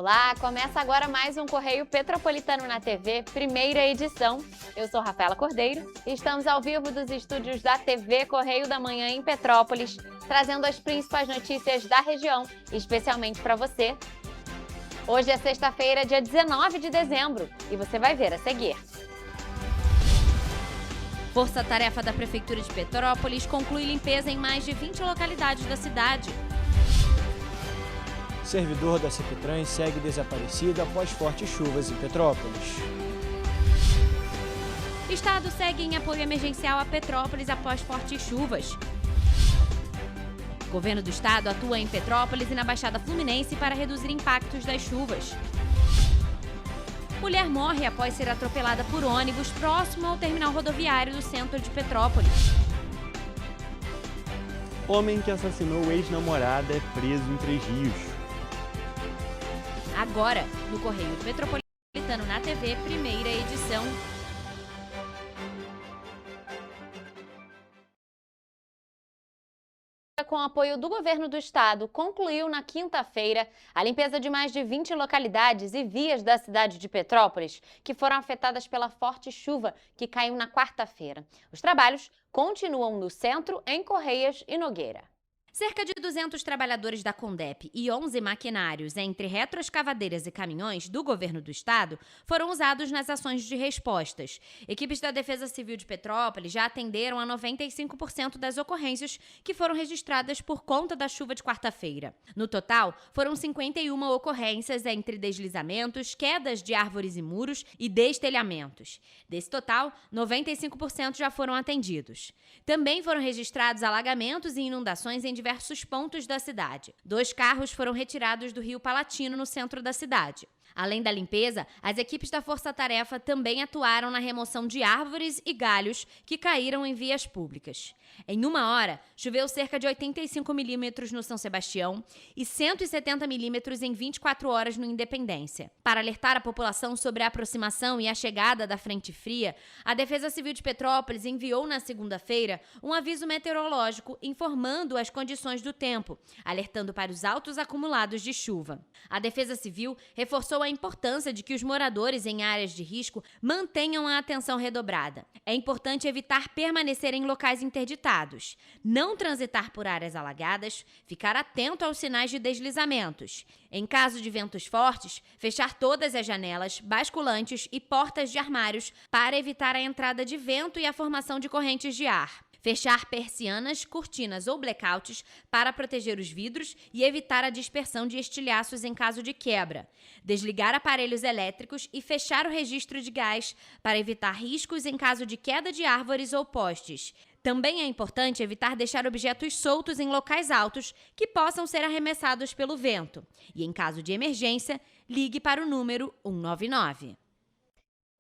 Olá, começa agora mais um Correio Petropolitano na TV, primeira edição. Eu sou Rafaela Cordeiro e estamos ao vivo dos estúdios da TV Correio da Manhã em Petrópolis, trazendo as principais notícias da região, especialmente para você. Hoje é sexta-feira, dia 19 de dezembro, e você vai ver a seguir. Força-tarefa da Prefeitura de Petrópolis conclui limpeza em mais de 20 localidades da cidade. Servidor da CPTrans segue desaparecido após fortes chuvas em Petrópolis. Estado segue em apoio emergencial a Petrópolis após fortes chuvas. Governo do Estado atua em Petrópolis e na Baixada Fluminense para reduzir impactos das chuvas. Mulher morre após ser atropelada por ônibus próximo ao terminal rodoviário do centro de Petrópolis. Homem que assassinou ex-namorada é preso em Três Rios. Agora, no Correio Petropolitano na TV, primeira edição. Com apoio do Governo do Estado, concluiu na quinta-feira a limpeza de mais de 20 localidades e vias da cidade de Petrópolis, que foram afetadas pela forte chuva que caiu na quarta-feira. Os trabalhos continuam no centro, em Correias e Nogueira. Cerca de 200 trabalhadores da Condep e 11 maquinários, entre retroescavadeiras e caminhões do Governo do Estado, foram usados nas ações de respostas. Equipes da Defesa Civil de Petrópolis já atenderam a 95% das ocorrências que foram registradas por conta da chuva de quarta-feira. No total, foram 51 ocorrências entre deslizamentos, quedas de árvores e muros e destelhamentos. Desse total, 95% já foram atendidos. Também foram registrados alagamentos e inundações em diversos pontos da cidade. 2 carros foram retirados do Rio Palatino, no centro da cidade. Além da limpeza, as equipes da Força Tarefa também atuaram na remoção de árvores e galhos que caíram em vias públicas. Em 1 hora, choveu cerca de 85 milímetros no São Sebastião e 170 milímetros em 24 horas no Independência. Para alertar a população sobre a aproximação e a chegada da frente fria, a Defesa Civil de Petrópolis enviou na segunda-feira um aviso meteorológico informando as condições do tempo, alertando para os altos acumulados de chuva. A Defesa Civil reforçou a importância de que os moradores em áreas de risco mantenham a atenção redobrada. É importante evitar permanecer em locais interditados, não transitar por áreas alagadas, ficar atento aos sinais de deslizamentos. Em caso de ventos fortes, fechar todas as janelas, basculantes e portas de armários para evitar a entrada de vento e a formação de correntes de ar. Fechar persianas, cortinas ou blackouts para proteger os vidros e evitar a dispersão de estilhaços em caso de quebra. Desligar aparelhos elétricos e fechar o registro de gás para evitar riscos em caso de queda de árvores ou postes. Também é importante evitar deixar objetos soltos em locais altos que possam ser arremessados pelo vento. E em caso de emergência, ligue para o número 199.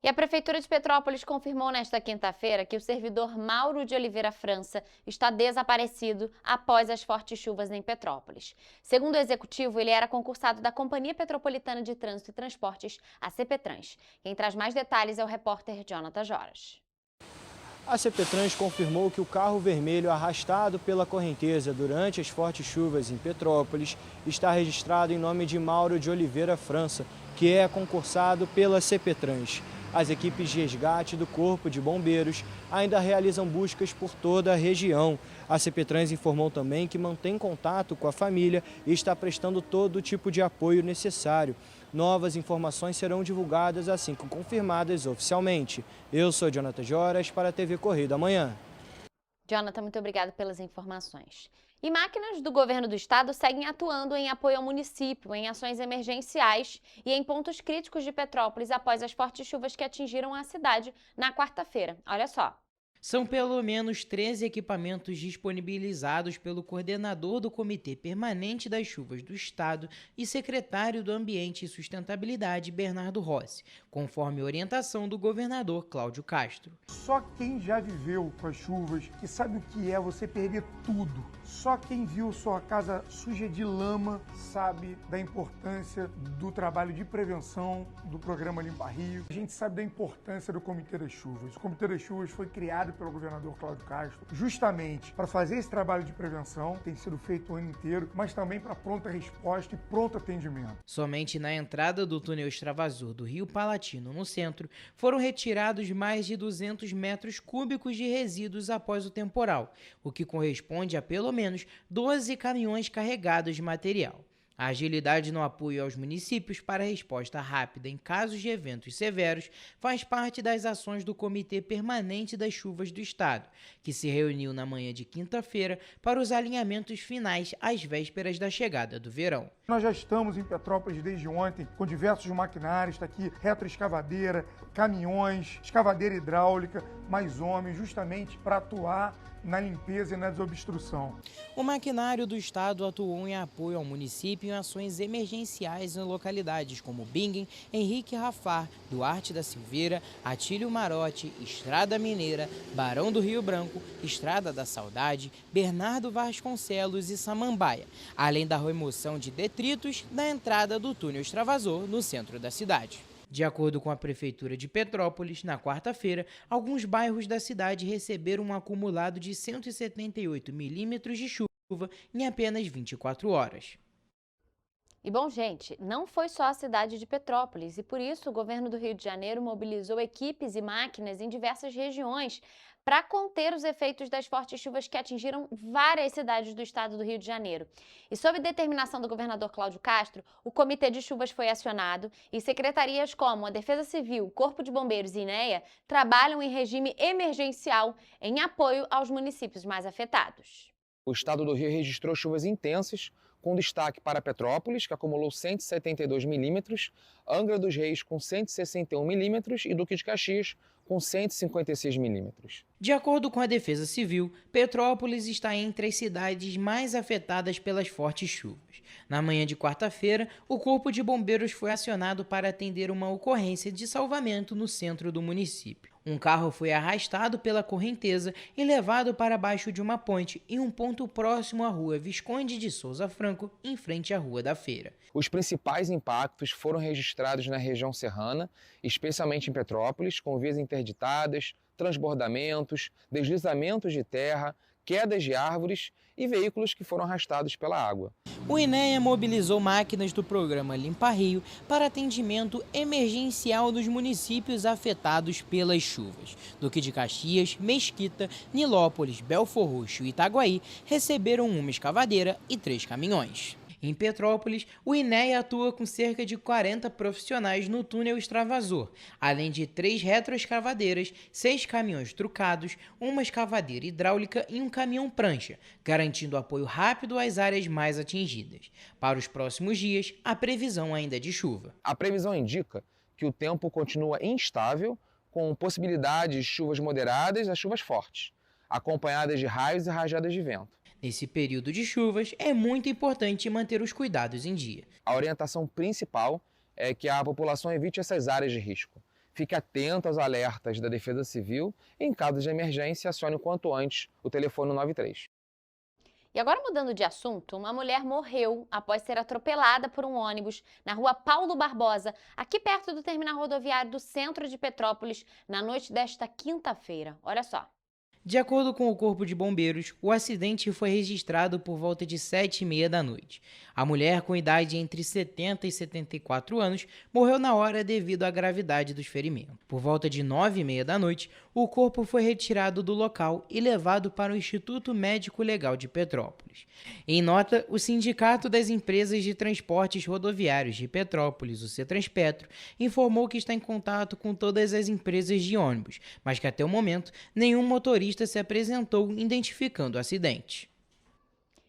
E a Prefeitura de Petrópolis confirmou nesta quinta-feira que o servidor Mauro de Oliveira França está desaparecido após as fortes chuvas em Petrópolis. Segundo o executivo, ele era concursado da Companhia Petropolitana de Trânsito e Transportes, a CPTrans. Quem traz mais detalhes é o repórter Jonathan Joras. A CPTrans confirmou que o carro vermelho arrastado pela correnteza durante as fortes chuvas em Petrópolis está registrado em nome de Mauro de Oliveira França, que é concursado pela CPTrans. As equipes de resgate do Corpo de Bombeiros ainda realizam buscas por toda a região. A CPTrans informou também que mantém contato com a família e está prestando todo tipo de apoio necessário. Novas informações serão divulgadas assim que confirmadas oficialmente. Eu sou Jonathan Joras para a TV Correio da Manhã. Jonathan, muito obrigada pelas informações. E máquinas do Governo do Estado seguem atuando em apoio ao município, em ações emergenciais e em pontos críticos de Petrópolis após as fortes chuvas que atingiram a cidade na quarta-feira. Olha só. São pelo menos 13 equipamentos disponibilizados pelo coordenador do Comitê Permanente das Chuvas do Estado e secretário do Ambiente e Sustentabilidade, Bernardo Rossi, conforme orientação do governador Cláudio Castro. Só quem já viveu com as chuvas, que sabe o que é você perder tudo. Só quem viu sua casa suja de lama sabe da importância do trabalho de prevenção do programa Limpa Rio. A gente sabe da importância do Comitê das Chuvas. O Comitê das Chuvas foi criado pelo governador Cláudio Castro, justamente para fazer esse trabalho de prevenção, tem sido feito o ano inteiro, mas também para pronta resposta e pronto atendimento. Somente na entrada do túnel extravasor do Rio Palatino, no centro, foram retirados mais de 200 metros cúbicos de resíduos após o temporal, o que corresponde a pelo menos 12 caminhões carregados de material. A agilidade no apoio aos municípios para resposta rápida em casos de eventos severos faz parte das ações do Comitê Permanente das Chuvas do Estado, que se reuniu na manhã de quinta-feira para os alinhamentos finais às vésperas da chegada do verão. Nós já estamos em Petrópolis desde ontem com diversos maquinários, está aqui retroescavadeira, caminhões, escavadeira hidráulica, mais homens, justamente para atuar na limpeza e na desobstrução. O maquinário do Estado atuou em apoio ao município em ações emergenciais em localidades como Bingen, Henrique Rafar, Duarte da Silveira, Atílio Marote, Estrada Mineira, Barão do Rio Branco, Estrada da Saudade, Bernardo Vasconcelos e Samambaia, além da remoção de detritos da entrada do túnel extravasor no centro da cidade. De acordo com a Prefeitura de Petrópolis, na quarta-feira, alguns bairros da cidade receberam um acumulado de 178 milímetros de chuva em apenas 24 horas. E bom, gente, não foi só a cidade de Petrópolis, e por isso o governo do Rio de Janeiro mobilizou equipes e máquinas em diversas regiões para conter os efeitos das fortes chuvas que atingiram várias cidades do estado do Rio de Janeiro. E sob determinação do governador Cláudio Castro, o Comitê de Chuvas foi acionado e secretarias como a Defesa Civil, Corpo de Bombeiros e INEA trabalham em regime emergencial em apoio aos municípios mais afetados. O estado do Rio registrou chuvas intensas, com destaque para Petrópolis, que acumulou 172 milímetros, Angra dos Reis com 161 milímetros e Duque de Caxias com 156 milímetros. De acordo com a Defesa Civil, Petrópolis está entre as cidades mais afetadas pelas fortes chuvas. Na manhã de quarta-feira, o Corpo de Bombeiros foi acionado para atender uma ocorrência de salvamento no centro do município. Um carro foi arrastado pela correnteza e levado para baixo de uma ponte em um ponto próximo à rua Visconde de Souza Franco, em frente à Rua da Feira. Os principais impactos foram registrados na região serrana, especialmente em Petrópolis, com vias interditadas, transbordamentos, deslizamentos de terra, quedas de árvores e veículos que foram arrastados pela água. O INEA mobilizou máquinas do programa Limpa Rio para atendimento emergencial dos municípios afetados pelas chuvas. Duque de Caxias, Mesquita, Nilópolis, Belfor Roxo e Itaguaí receberam uma escavadeira e 3 caminhões. Em Petrópolis, o INEA atua com cerca de 40 profissionais no túnel extravasor, além de 3 retroescavadeiras, 6 caminhões trucados, uma escavadeira hidráulica e um caminhão prancha, garantindo apoio rápido às áreas mais atingidas. Para os próximos dias, a previsão ainda é de chuva. A previsão indica que o tempo continua instável, com possibilidades de chuvas moderadas a chuvas fortes, acompanhadas de raios e rajadas de vento. Nesse período de chuvas, é muito importante manter os cuidados em dia. A orientação principal é que a população evite essas áreas de risco. Fique atento aos alertas da Defesa Civil e, em caso de emergência, acione o quanto antes o telefone 93. E agora, mudando de assunto, uma mulher morreu após ser atropelada por um ônibus na rua Paulo Barbosa, aqui perto do terminal rodoviário do centro de Petrópolis, na noite desta quinta-feira. Olha só. De acordo com o Corpo de Bombeiros, o acidente foi registrado por volta de 7h30 da noite. A mulher, com idade entre 70 e 74 anos, morreu na hora devido à gravidade dos ferimentos. Por volta de 9h30 da noite, o corpo foi retirado do local e levado para o Instituto Médico Legal de Petrópolis. Em nota, o Sindicato das Empresas de Transportes Rodoviários de Petrópolis, o CETRANSPETRO, informou que está em contato com todas as empresas de ônibus, mas que até o momento nenhum motorista se apresentou identificando o acidente.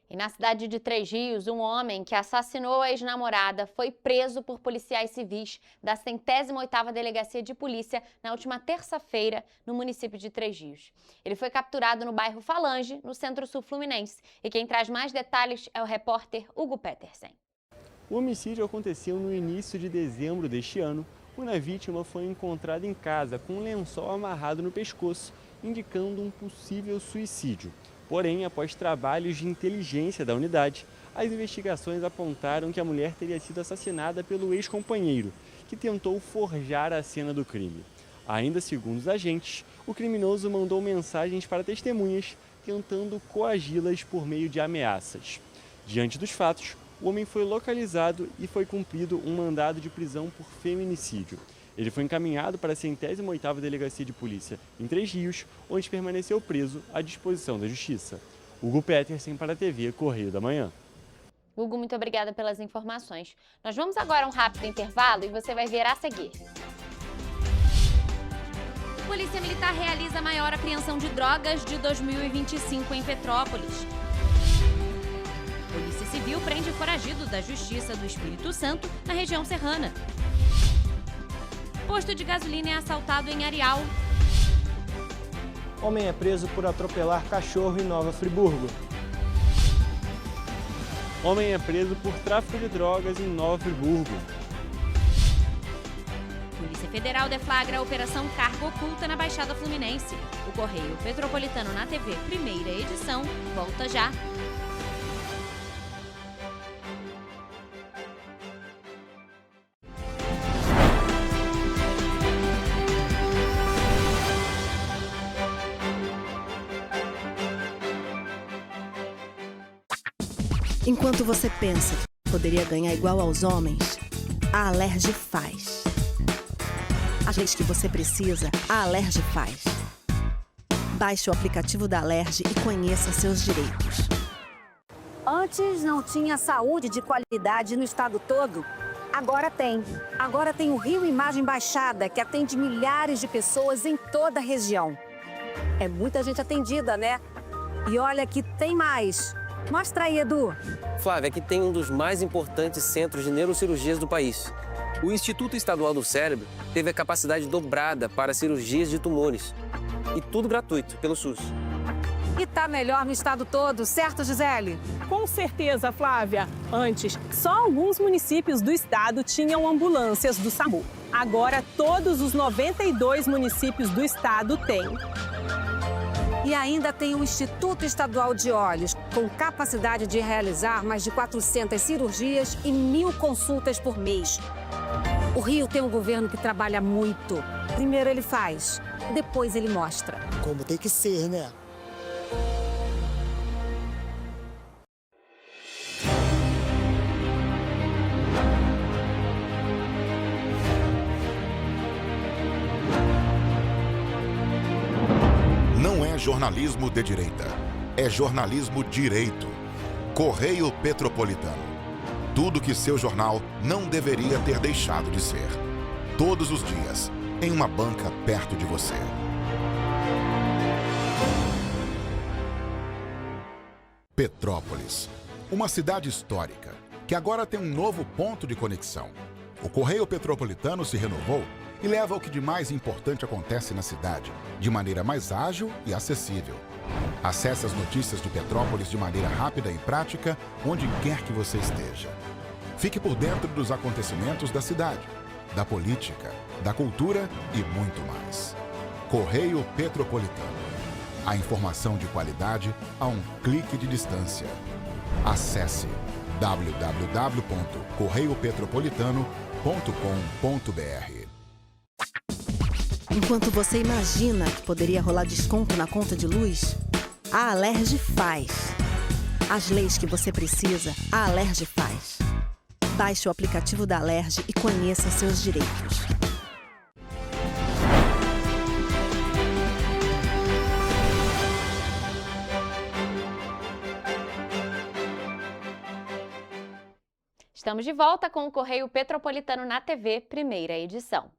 E na cidade de Três Rios, um homem que assassinou a ex-namorada foi preso por policiais civis da 108ª Delegacia de Polícia na última terça-feira, no município de Três Rios. Ele foi capturado no bairro Falange, no centro-sul fluminense. E quem traz mais detalhes é o repórter Hugo Petersen. O homicídio aconteceu no início de dezembro deste ano, quando a vítima foi encontrada em casa com um lençol amarrado no pescoço, indicando um possível suicídio. Porém, após trabalhos de inteligência da unidade, as investigações apontaram que a mulher teria sido assassinada pelo ex-companheiro, que tentou forjar a cena do crime. Ainda segundo os agentes, o criminoso mandou mensagens para testemunhas, tentando coagi-las por meio de ameaças. Diante dos fatos, o homem foi localizado e foi cumprido um mandado de prisão por feminicídio. Ele foi encaminhado para a 108ª Delegacia de Polícia em Três Rios, onde permaneceu preso à disposição da Justiça. Hugo Petersen para a TV Correio da Manhã. Hugo, muito obrigada pelas informações. Nós vamos agora a um rápido intervalo e você vai ver a seguir. Polícia Militar realiza a maior apreensão de drogas de 2025 em Petrópolis. Polícia Civil prende foragido da Justiça do Espírito Santo na região serrana. Posto de gasolina é assaltado em Areal. Homem é preso por atropelar cachorro em Nova Friburgo. Homem é preso por tráfico de drogas em Nova Friburgo. Polícia Federal deflagra a Operação Carga Oculta na Baixada Fluminense. O Correio Petropolitano na TV, primeira edição, volta já. Enquanto você pensa que poderia ganhar igual aos homens, a Alerj faz. As leis que você precisa, a Alerj faz. Baixe o aplicativo da Alerj e conheça seus direitos. Antes não tinha saúde de qualidade no estado todo. Agora tem. Agora tem o Rio Imagem Baixada, que atende milhares de pessoas em toda a região. É muita gente atendida, né? E olha que tem mais. Mostra aí, Edu. Flávia, aqui tem um dos mais importantes centros de neurocirurgias do país. O Instituto Estadual do Cérebro teve a capacidade dobrada para cirurgias de tumores. E tudo gratuito, pelo SUS. E tá melhor no estado todo, certo, Gisele? Com certeza, Flávia. Antes, só alguns municípios do estado tinham ambulâncias do SAMU. Agora, todos os 92 municípios do estado têm. E ainda tem o Instituto Estadual de Olhos, com capacidade de realizar mais de 400 cirurgias e 1.000 consultas por mês. O Rio tem um governo que trabalha muito. Primeiro ele faz, depois ele mostra. Como tem que ser, né? Não é jornalismo de direita, é jornalismo direito. Correio Petropolitano. Tudo que seu jornal não deveria ter deixado de ser. Todos os dias, em uma banca perto de você. Petrópolis, uma cidade histórica, que agora tem um novo ponto de conexão. O Correio Petropolitano se renovou e leva o que de mais importante acontece na cidade, de maneira mais ágil e acessível. Acesse as notícias de Petrópolis de maneira rápida e prática, onde quer que você esteja. Fique por dentro dos acontecimentos da cidade, da política, da cultura e muito mais. Correio Petropolitano. A informação de qualidade a um clique de distância. Acesse www.correiopetropolitano.com.br. Enquanto você imagina que poderia rolar desconto na conta de luz, a Alerj faz. As leis que você precisa, a Alerj faz. Baixe o aplicativo da Alerj e conheça seus direitos. Estamos de volta com o Correio Petropolitano na TV, primeira edição.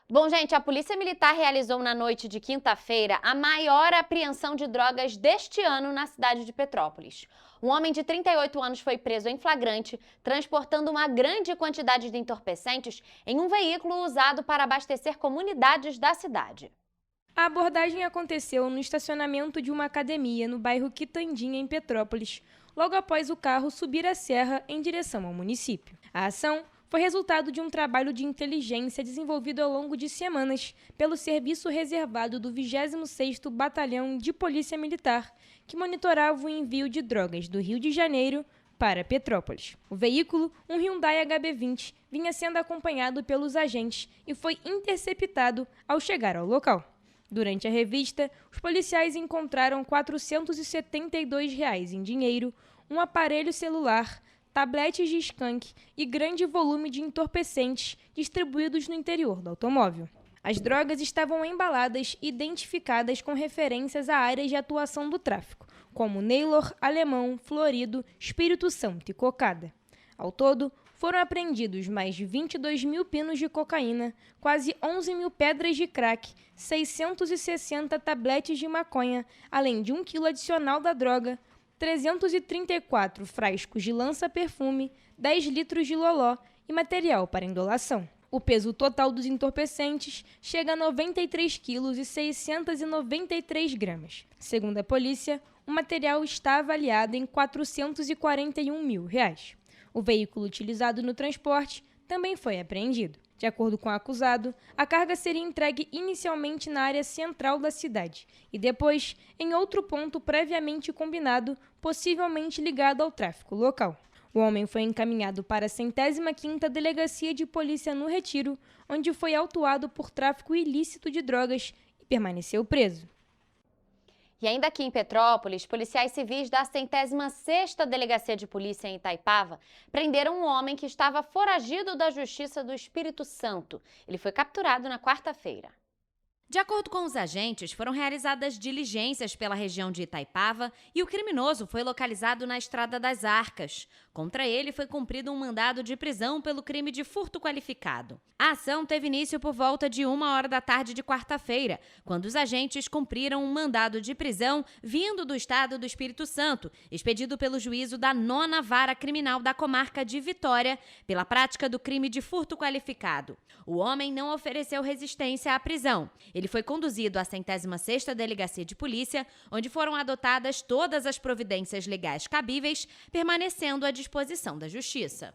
Bom, gente, a Polícia Militar realizou na noite de quinta-feira a maior apreensão de drogas deste ano na cidade de Petrópolis. Um homem de 38 anos foi preso em flagrante, transportando uma grande quantidade de entorpecentes em um veículo usado para abastecer comunidades da cidade. A abordagem aconteceu no estacionamento de uma academia no bairro Quitandinha, em Petrópolis, logo após o carro subir a serra em direção ao município. A ação foi resultado de um trabalho de inteligência desenvolvido ao longo de semanas pelo Serviço Reservado do 26º Batalhão de Polícia Militar, que monitorava o envio de drogas do Rio de Janeiro para Petrópolis. O veículo, um Hyundai HB20, vinha sendo acompanhado pelos agentes e foi interceptado ao chegar ao local. Durante a revista, os policiais encontraram R$ 472 em dinheiro, um aparelho celular, tabletes de skunk e grande volume de entorpecentes distribuídos no interior do automóvel. As drogas estavam embaladas e identificadas com referências a áreas de atuação do tráfico, como Neylor, Alemão, Florido, Espírito Santo e Cocada. Ao todo, foram apreendidos mais de 22 mil pinos de cocaína, quase 11 mil pedras de crack, 660 tabletes de maconha, além de 1 quilo adicional da droga, 334 frascos de lança-perfume, 10 litros de loló e material para indolação. O peso total dos entorpecentes chega a 93 quilos e 693 gramas. Segundo a polícia, o material está avaliado em R$ 441 mil. O veículo utilizado no transporte também foi apreendido. De acordo com o acusado, a carga seria entregue inicialmente na área central da cidade e depois em outro ponto previamente combinado, possivelmente ligado ao tráfico local. O homem foi encaminhado para a 105ª Delegacia de Polícia no Retiro, onde foi autuado por tráfico ilícito de drogas e permaneceu preso. E ainda aqui em Petrópolis, policiais civis da 106ª Delegacia de Polícia em Itaipava prenderam um homem que estava foragido da Justiça do Espírito Santo. Ele foi capturado na quarta-feira. De acordo com os agentes, foram realizadas diligências pela região de Itaipava e o criminoso foi localizado na Estrada das Arcas. Contra ele foi cumprido um mandado de prisão pelo crime de furto qualificado. A ação teve início por volta de 1h da tarde de quarta-feira, quando os agentes cumpriram um mandado de prisão vindo do estado do Espírito Santo, expedido pelo juízo da 9ª Vara Criminal da comarca de Vitória, pela prática do crime de furto qualificado. O homem não ofereceu resistência à prisão. Ele foi conduzido à 106ª Delegacia de Polícia, onde foram adotadas todas as providências legais cabíveis, permanecendo à disposição da Justiça.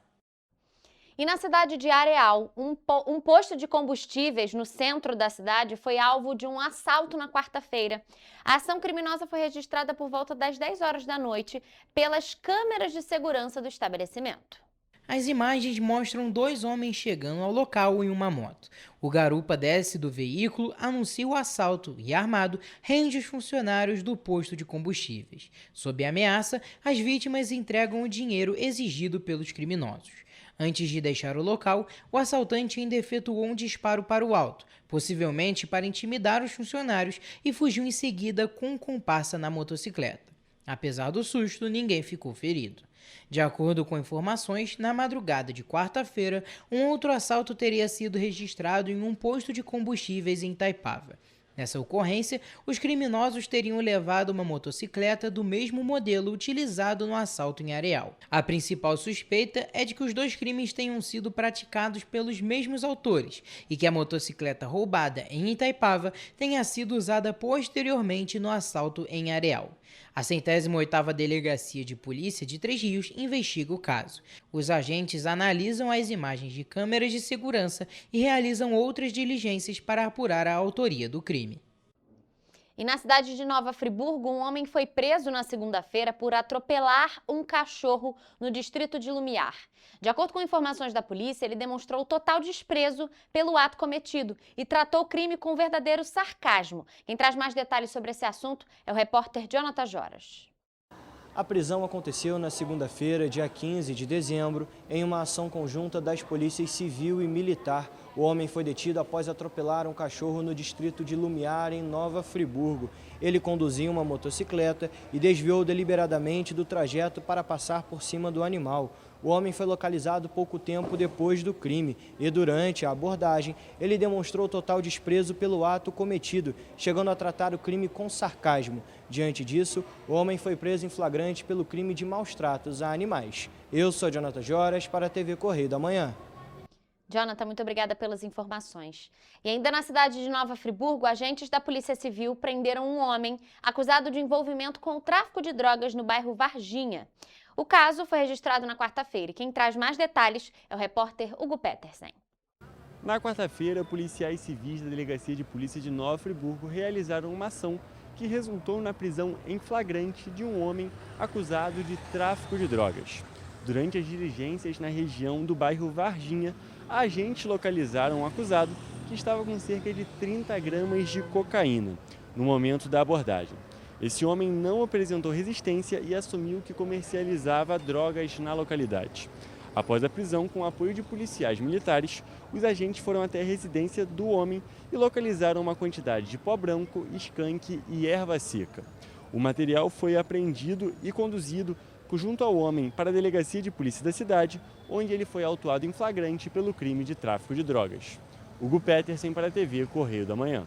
E na cidade de Areal, um posto de combustíveis no centro da cidade foi alvo de um assalto na quarta-feira. A ação criminosa foi registrada por volta das 10 horas da noite pelas câmeras de segurança do estabelecimento. As imagens mostram 2 homens chegando ao local em uma moto. O garupa desce do veículo, anuncia o assalto e, armado, rende os funcionários do posto de combustíveis. Sob ameaça, as vítimas entregam o dinheiro exigido pelos criminosos. Antes de deixar o local, o assaltante ainda efetuou um disparo para o alto, possivelmente para intimidar os funcionários, e fugiu em seguida com um comparsa na motocicleta. Apesar do susto, ninguém ficou ferido. De acordo com informações, na madrugada de quarta-feira, um outro assalto teria sido registrado em um posto de combustíveis em Itaipava. Nessa ocorrência, os criminosos teriam levado uma motocicleta do mesmo modelo utilizado no assalto em Areal. A principal suspeita é de que os 2 crimes tenham sido praticados pelos mesmos autores e que a motocicleta roubada em Itaipava tenha sido usada posteriormente no assalto em Areal. A 108ª Delegacia de Polícia de Três Rios investiga o caso. Os agentes analisam as imagens de câmeras de segurança e realizam outras diligências para apurar a autoria do crime. E na cidade de Nova Friburgo, um homem foi preso na segunda-feira por atropelar um cachorro no distrito de Lumiar. De acordo com informações da polícia, ele demonstrou total desprezo pelo ato cometido e tratou o crime com um verdadeiro sarcasmo. Quem traz mais detalhes sobre esse assunto é o repórter Jonathan Joras. A prisão aconteceu na segunda-feira, dia 15 de dezembro, em uma ação conjunta das polícias civil e militar. O homem foi detido após atropelar um cachorro no distrito de Lumiar, em Nova Friburgo. Ele conduzia uma motocicleta e desviou deliberadamente do trajeto para passar por cima do animal. O homem foi localizado pouco tempo depois do crime e, durante a abordagem, ele demonstrou total desprezo pelo ato cometido, chegando a tratar o crime com sarcasmo. Diante disso, o homem foi preso em flagrante pelo crime de maus-tratos a animais. Eu sou Jonathan Joras para a TV Correio da Manhã. Jonathan, muito obrigada pelas informações. E ainda na cidade de Nova Friburgo, agentes da Polícia Civil prenderam um homem acusado de envolvimento com o tráfico de drogas no bairro Varginha. O caso foi registrado na quarta-feira e quem traz mais detalhes é o repórter Hugo Petersen. Na quarta-feira, policiais civis da Delegacia de Polícia de Nova Friburgo realizaram uma ação que resultou na prisão em flagrante de um homem acusado de tráfico de drogas. Durante as diligências na região do bairro Varginha, agentes localizaram um acusado que estava com cerca de 30 gramas de cocaína no momento da abordagem. Esse homem não apresentou resistência e assumiu que comercializava drogas na localidade. Após a prisão, com o apoio de policiais militares, os agentes foram até a residência do homem e localizaram uma quantidade de pó branco, skunk e erva seca. O material foi apreendido e conduzido junto ao homem para a delegacia de polícia da cidade, onde ele foi autuado em flagrante pelo crime de tráfico de drogas. Hugo Petersen para a TV Correio da Manhã.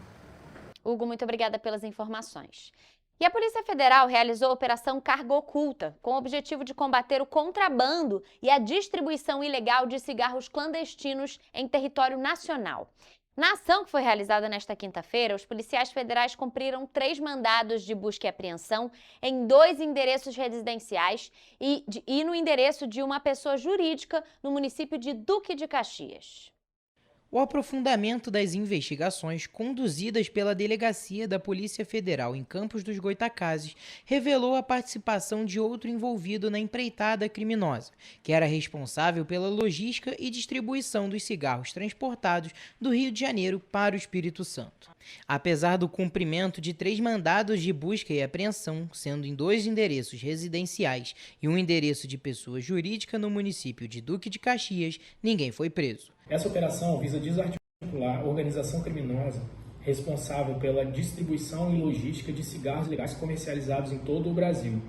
Hugo, muito obrigada pelas informações. E a Polícia Federal realizou a Operação Carga Oculta, com o objetivo de combater o contrabando e a distribuição ilegal de cigarros clandestinos em território nacional. Na ação que foi realizada nesta quinta-feira, os policiais federais cumpriram 3 mandados de busca e apreensão em 2 endereços residenciais e no endereço de uma pessoa jurídica no município de Duque de Caxias. O aprofundamento das investigações conduzidas pela Delegacia da Polícia Federal em Campos dos Goytacazes revelou a participação de outro envolvido na empreitada criminosa, que era responsável pela logística e distribuição dos cigarros transportados do Rio de Janeiro para o Espírito Santo. Apesar do cumprimento de 3 mandados de busca e apreensão, sendo em 2 endereços residenciais e um endereço de pessoa jurídica no município de Duque de Caxias, ninguém foi preso. Essa operação visa desarticular a organização criminosa responsável pela distribuição e logística de cigarros legais comercializados em todo o Brasil,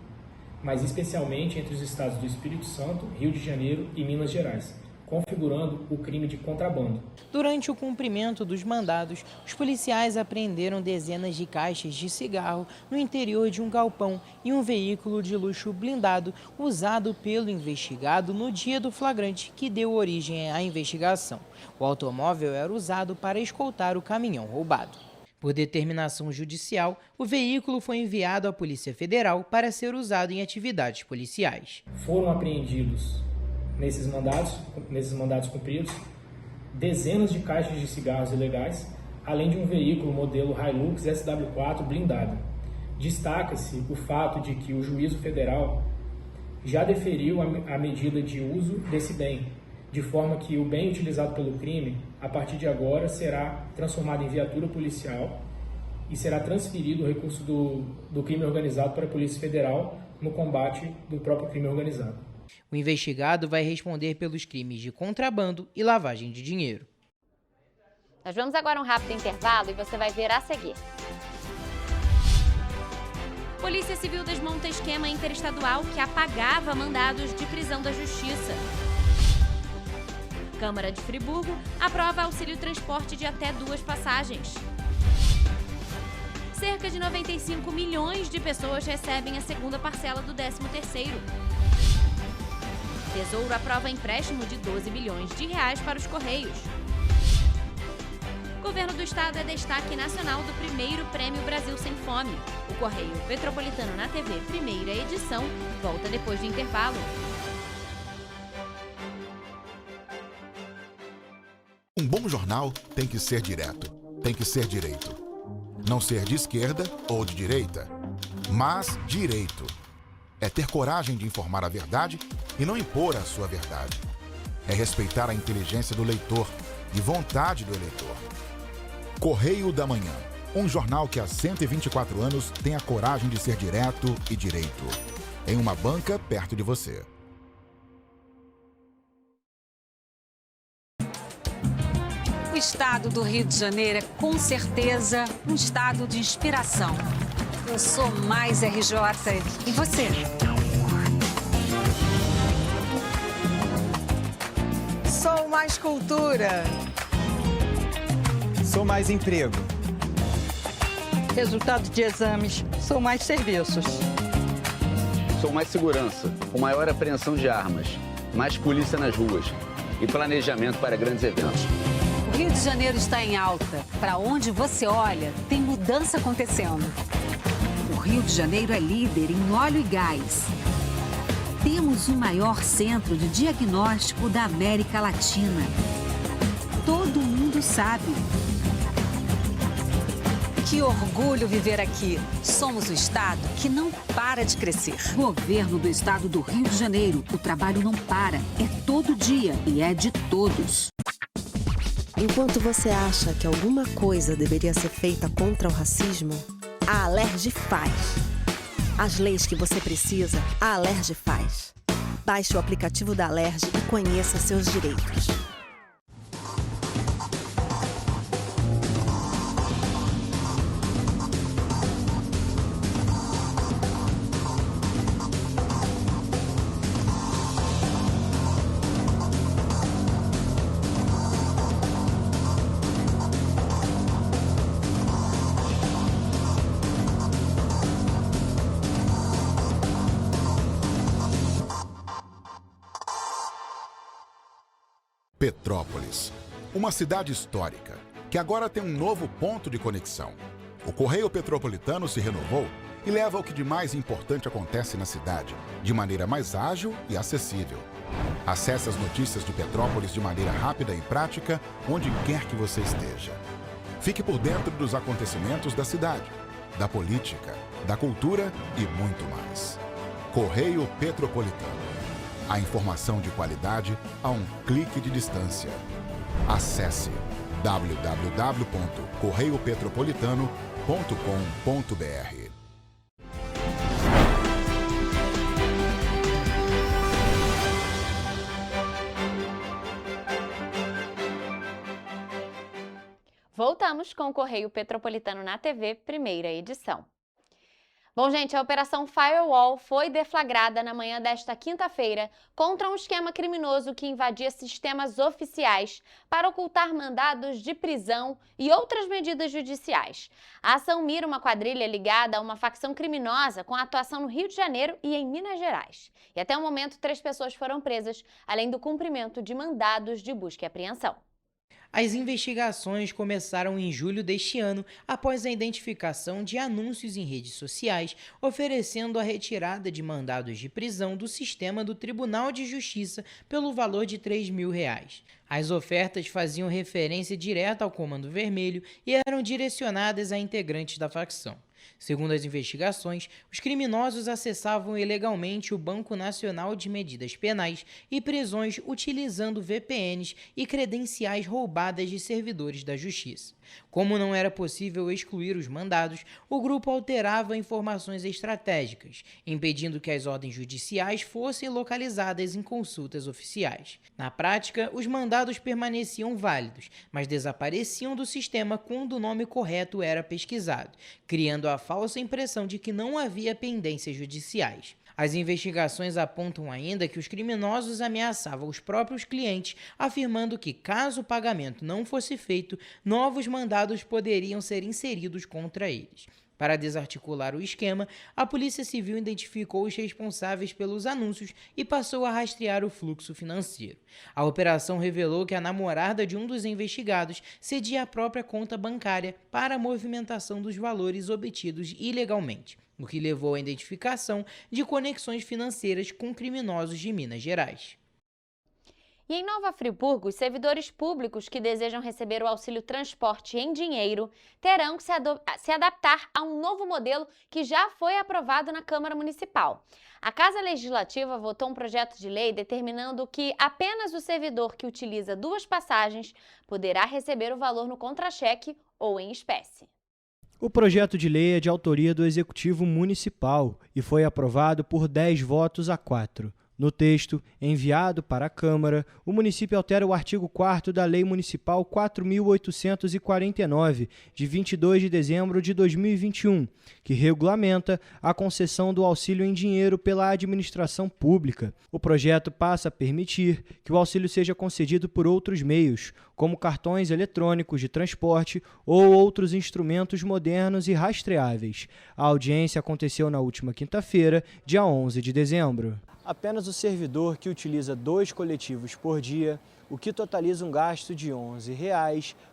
mas especialmente entre os estados do Espírito Santo, Rio de Janeiro e Minas Gerais, configurando o crime de contrabando. Durante o cumprimento dos mandados, os policiais apreenderam dezenas de caixas de cigarro no interior de um galpão e um veículo de luxo blindado usado pelo investigado no dia do flagrante que deu origem à investigação. O automóvel era usado para escoltar o caminhão roubado. Por determinação judicial, o veículo foi enviado à Polícia Federal para ser usado em atividades policiais. Foram apreendidos nesses mandados cumpridos, dezenas de caixas de cigarros ilegais, além de um veículo modelo Hilux SW4 blindado. Destaca-se o fato de que o juízo federal já deferiu a medida de uso desse bem, de forma que o bem utilizado pelo crime, a partir de agora, será transformado em viatura policial e será transferido o recurso do crime organizado para a Polícia Federal no combate do próprio crime organizado. O investigado vai responder pelos crimes de contrabando e lavagem de dinheiro. Nós vamos agora a um rápido intervalo e você vai ver a seguir. Polícia Civil desmonta esquema interestadual que apagava mandados de prisão da Justiça. Câmara de Friburgo aprova auxílio transporte de até 2 passagens. Cerca de 95 milhões de pessoas recebem a segunda parcela do 13º. Tesouro aprova empréstimo de 12 bilhões de reais para os Correios. Governo do Estado é destaque nacional do primeiro Prêmio Brasil Sem Fome. O Correio Petropolitano na TV, primeira edição, volta depois do intervalo. Um bom jornal tem que ser direto, tem que ser direito. Não ser de esquerda ou de direita, mas direito. É ter coragem de informar a verdade e não impor a sua verdade. É respeitar a inteligência do leitor e vontade do eleitor. Correio da Manhã, um jornal que há 124 anos tem a coragem de ser direto e direito. Em uma banca perto de você. O estado do Rio de Janeiro é, com certeza, um estado de inspiração. Eu sou mais RJ. E você? Sou mais cultura. Sou mais emprego. Resultado de exames. Sou mais serviços. Sou mais segurança, com maior apreensão de armas, mais polícia nas ruas e planejamento para grandes eventos. O Rio de Janeiro está em alta. Para onde você olha, tem mudança acontecendo. O Rio de Janeiro é líder em óleo e gás. Temos o maior centro de diagnóstico da América Latina. Todo mundo sabe. Que orgulho viver aqui. Somos o estado que não para de crescer. Governo do Estado do Rio de Janeiro. O trabalho não para. É todo dia e é de todos. Enquanto você acha que alguma coisa deveria ser feita contra o racismo, a Alerj faz. As leis que você precisa, a Alerj faz. Baixe o aplicativo da Alerj e conheça seus direitos. Petrópolis, uma cidade histórica que agora tem um novo ponto de conexão. O Correio Petropolitano se renovou e leva o que de mais importante acontece na cidade, de maneira mais ágil e acessível. Acesse as notícias de Petrópolis de maneira rápida e prática, onde quer que você esteja. Fique por dentro dos acontecimentos da cidade, da política, da cultura e muito mais. Correio Petropolitano. A informação de qualidade a um clique de distância. Acesse www.correiopetropolitano.com.br. Voltamos com o Correio Petropolitano na TV, primeira edição. Bom, gente, a Operação Firewall foi deflagrada na manhã desta quinta-feira contra um esquema criminoso que invadia sistemas oficiais para ocultar mandados de prisão e outras medidas judiciais. A ação mira uma quadrilha ligada a uma facção criminosa com atuação no Rio de Janeiro e em Minas Gerais. E até o momento, 3 pessoas foram presas, além do cumprimento de mandados de busca e apreensão. As investigações começaram em julho deste ano, após a identificação de anúncios em redes sociais oferecendo a retirada de mandados de prisão do sistema do Tribunal de Justiça pelo valor de R$ 3.000. As ofertas faziam referência direta ao Comando Vermelho e eram direcionadas a integrantes da facção. Segundo as investigações, os criminosos acessavam ilegalmente o Banco Nacional de Medidas Penais e prisões utilizando VPNs e credenciais roubadas de servidores da Justiça. Como não era possível excluir os mandados, o grupo alterava informações estratégicas, impedindo que as ordens judiciais fossem localizadas em consultas oficiais. Na prática, os mandados permaneciam válidos, mas desapareciam do sistema quando o nome correto era pesquisado, criando a falsa impressão de que não havia pendências judiciais. As investigações apontam ainda que os criminosos ameaçavam os próprios clientes, afirmando que, caso o pagamento não fosse feito, novos mandados poderiam ser inseridos contra eles. Para desarticular o esquema, a Polícia Civil identificou os responsáveis pelos anúncios e passou a rastrear o fluxo financeiro. A operação revelou que a namorada de um dos investigados cedia a própria conta bancária para a movimentação dos valores obtidos ilegalmente, o que levou à identificação de conexões financeiras com criminosos de Minas Gerais. E em Nova Friburgo, os servidores públicos que desejam receber o auxílio transporte em dinheiro terão que se adaptar a um novo modelo que já foi aprovado na Câmara Municipal. A Casa Legislativa votou um projeto de lei determinando que apenas o servidor que utiliza 2 passagens poderá receber o valor no contra-cheque ou em espécie. O projeto de lei é de autoria do Executivo Municipal e foi aprovado por 10 votos a 4. No texto, enviado para a Câmara, o município altera o artigo 4º da Lei Municipal 4.849, de 22 de dezembro de 2021, que regulamenta a concessão do auxílio em dinheiro pela administração pública. O projeto passa a permitir que o auxílio seja concedido por outros meios, como cartões eletrônicos de transporte ou outros instrumentos modernos e rastreáveis. A audiência aconteceu na última quinta-feira, dia 11 de dezembro. Apenas o servidor que utiliza 2 coletivos por dia, o que totaliza um gasto de R$ 11,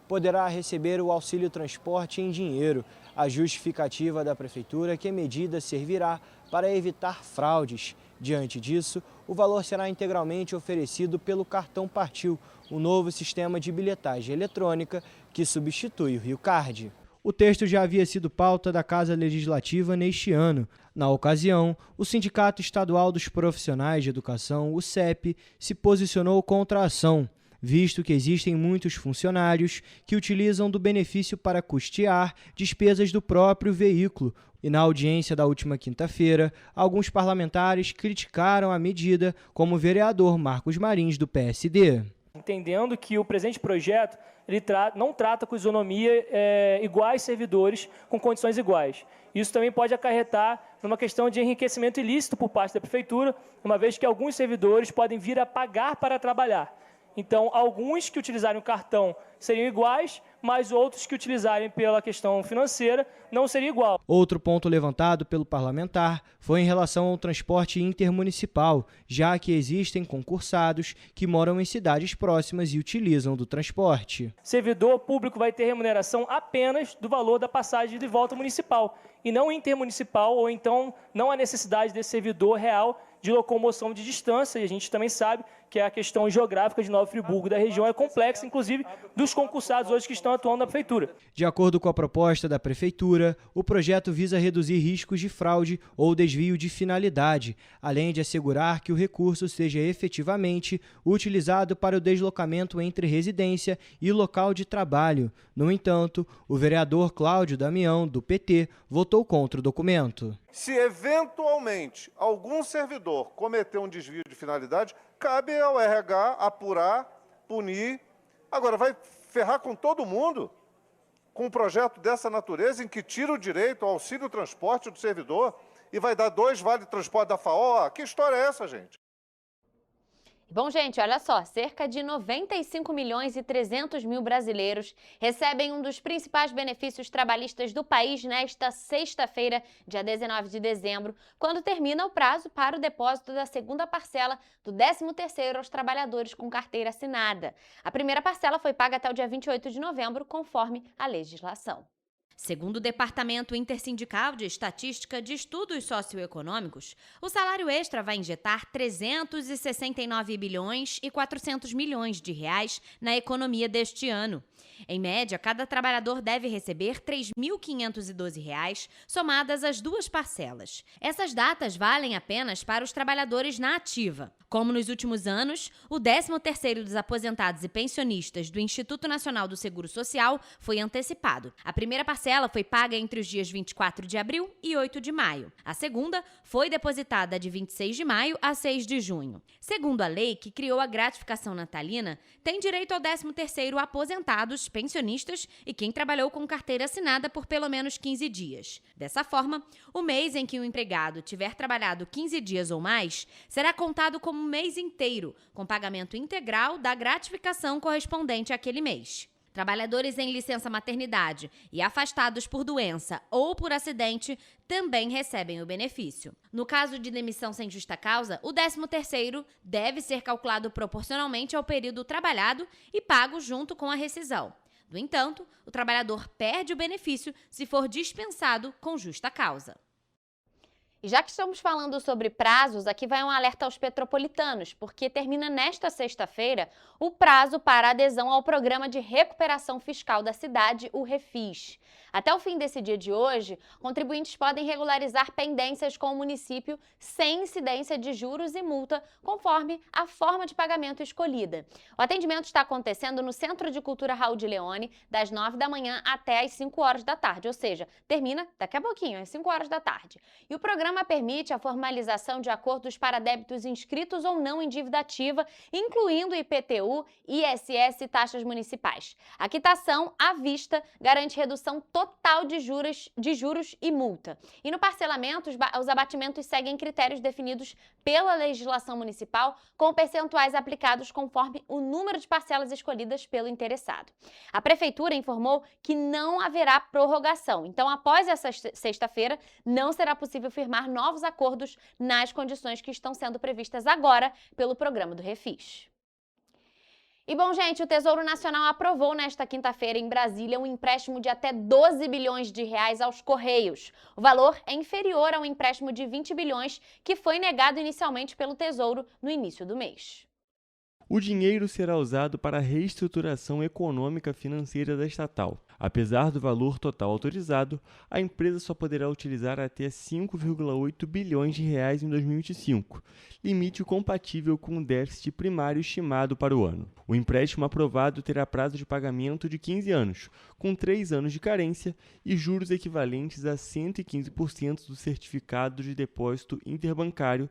poderá receber o auxílio transporte em dinheiro. A justificativa da Prefeitura é que a medida servirá para evitar fraudes. Diante disso, o valor será integralmente oferecido pelo Cartão Partil, um novo sistema de bilhetagem eletrônica que substitui o RioCard. O texto já havia sido pauta da Casa Legislativa neste ano. Na ocasião, o Sindicato Estadual dos Profissionais de Educação, o SEP, se posicionou contra a ação, visto que existem muitos funcionários que utilizam do benefício para custear despesas do próprio veículo. E na audiência da última quinta-feira, alguns parlamentares criticaram a medida, como o vereador Marcos Marins, do PSD. Entendendo que o presente projeto não trata com isonomia iguais servidores com condições iguais. Isso também pode acarretar numa questão de enriquecimento ilícito por parte da Prefeitura, uma vez que alguns servidores podem vir a pagar para trabalhar. Então, alguns que utilizarem o cartão seriam iguais, mas outros que utilizarem pela questão financeira não seria igual. Outro ponto levantado pelo parlamentar foi em relação ao transporte intermunicipal, já que existem concursados que moram em cidades próximas e utilizam do transporte. Servidor público vai ter remuneração apenas do valor da passagem de volta municipal, e não intermunicipal, ou então não há necessidade desse servidor real de locomoção de distância, e a gente também sabe que a questão geográfica de Nova Friburgo da região é complexa, inclusive dos concursados hoje que estão atuando na Prefeitura. De acordo com a proposta da Prefeitura, o projeto visa reduzir riscos de fraude ou desvio de finalidade, além de assegurar que o recurso seja efetivamente utilizado para o deslocamento entre residência e local de trabalho. No entanto, o vereador Cláudio Damião, do PT, votou contra o documento. Se eventualmente algum servidor cometer um desvio de finalidade, cabe ao RH apurar, punir. Agora, vai ferrar com todo mundo com um projeto dessa natureza em que tira o direito ao auxílio transporte do servidor e vai dar 2 vale-transporte da FAO? Que história é essa, gente? Bom, gente, olha só, cerca de 95 milhões e 300 mil brasileiros recebem um dos principais benefícios trabalhistas do país nesta sexta-feira, dia 19 de dezembro, quando termina o prazo para o depósito da segunda parcela do 13º aos trabalhadores com carteira assinada. A primeira parcela foi paga até o dia 28 de novembro, conforme a legislação. Segundo o Departamento Intersindical de Estatística de Estudos Socioeconômicos, o salário extra vai injetar 369 bilhões e 400 milhões de reais na economia deste ano. Em média, cada trabalhador deve receber R$ 3.512, somadas as duas parcelas. Essas datas valem apenas para os trabalhadores na ativa. Como nos últimos anos, o 13º dos aposentados e pensionistas do Instituto Nacional do Seguro Social foi antecipado. A primeira parcela foi paga entre os dias 24 de abril e 8 de maio. A segunda foi depositada de 26 de maio a 6 de junho. Segundo a lei que criou a gratificação natalina, tem direito ao 13º aposentados, pensionistas e quem trabalhou com carteira assinada por pelo menos 15 dias. Dessa forma, o mês em que o empregado tiver trabalhado 15 dias ou mais será contado como um mês inteiro, com pagamento integral da gratificação correspondente àquele mês. Trabalhadores em licença maternidade e afastados por doença ou por acidente também recebem o benefício. No caso de demissão sem justa causa, o 13º deve ser calculado proporcionalmente ao período trabalhado e pago junto com a rescisão. No entanto, o trabalhador perde o benefício se for dispensado com justa causa. E já que estamos falando sobre prazos, aqui vai um alerta aos petropolitanos, porque termina nesta sexta-feira o prazo para adesão ao Programa de Recuperação Fiscal da Cidade, o Refis. Até o fim desse dia de hoje, contribuintes podem regularizar pendências com o município sem incidência de juros e multa, conforme a forma de pagamento escolhida. O atendimento está acontecendo no Centro de Cultura Raul de Leone, das 9 da manhã até às 5 horas da tarde, ou seja, termina daqui a pouquinho, às 5 horas da tarde. E o programa permite a formalização de acordos para débitos inscritos ou não em dívida ativa, incluindo IPTU, ISS e taxas municipais. A quitação à vista garante redução total de juros e multa. E no parcelamento, os abatimentos seguem critérios definidos pela legislação municipal, com percentuais aplicados conforme o número de parcelas escolhidas pelo interessado. A Prefeitura informou que não haverá prorrogação. Então, após essa sexta-feira, não será possível firmar novos acordos nas condições que estão sendo previstas agora pelo programa do Refis. E bom, gente, o Tesouro Nacional aprovou nesta quinta-feira em Brasília um empréstimo de até 12 bilhões de reais aos Correios. O valor é inferior ao empréstimo de 20 bilhões que foi negado inicialmente pelo Tesouro no início do mês. O dinheiro será usado para a reestruturação econômica financeira da estatal. Apesar do valor total autorizado, a empresa só poderá utilizar até 5,8 bilhões de reais em 2025, limite compatível com o déficit primário estimado para o ano. O empréstimo aprovado terá prazo de pagamento de 15 anos, com 3 anos de carência e juros equivalentes a 115% do certificado de depósito interbancário,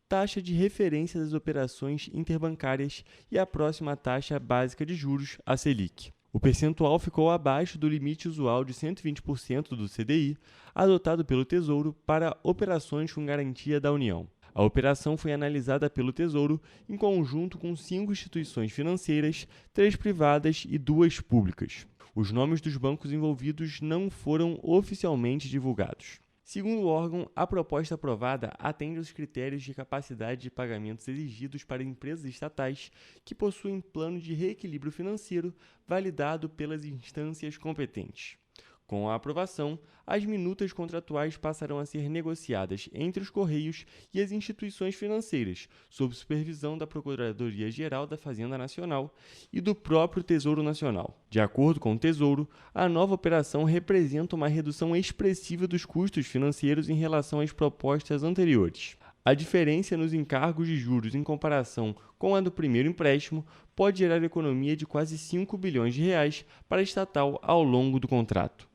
taxa de referência das operações interbancárias e a próxima taxa básica de juros, a Selic. O percentual ficou abaixo do limite usual de 120% do CDI, adotado pelo Tesouro para operações com garantia da União. A operação foi analisada pelo Tesouro em conjunto com 5 instituições financeiras, 3 privadas e 2 públicas. Os nomes dos bancos envolvidos não foram oficialmente divulgados. Segundo o órgão, a proposta aprovada atende aos critérios de capacidade de pagamentos exigidos para empresas estatais que possuem plano de reequilíbrio financeiro validado pelas instâncias competentes. Com a aprovação, as minutas contratuais passarão a ser negociadas entre os Correios e as instituições financeiras, sob supervisão da Procuradoria-Geral da Fazenda Nacional e do próprio Tesouro Nacional. De acordo com o Tesouro, a nova operação representa uma redução expressiva dos custos financeiros em relação às propostas anteriores. A diferença nos encargos de juros em comparação com a do primeiro empréstimo pode gerar economia de quase 5 bilhões de reais para a estatal ao longo do contrato.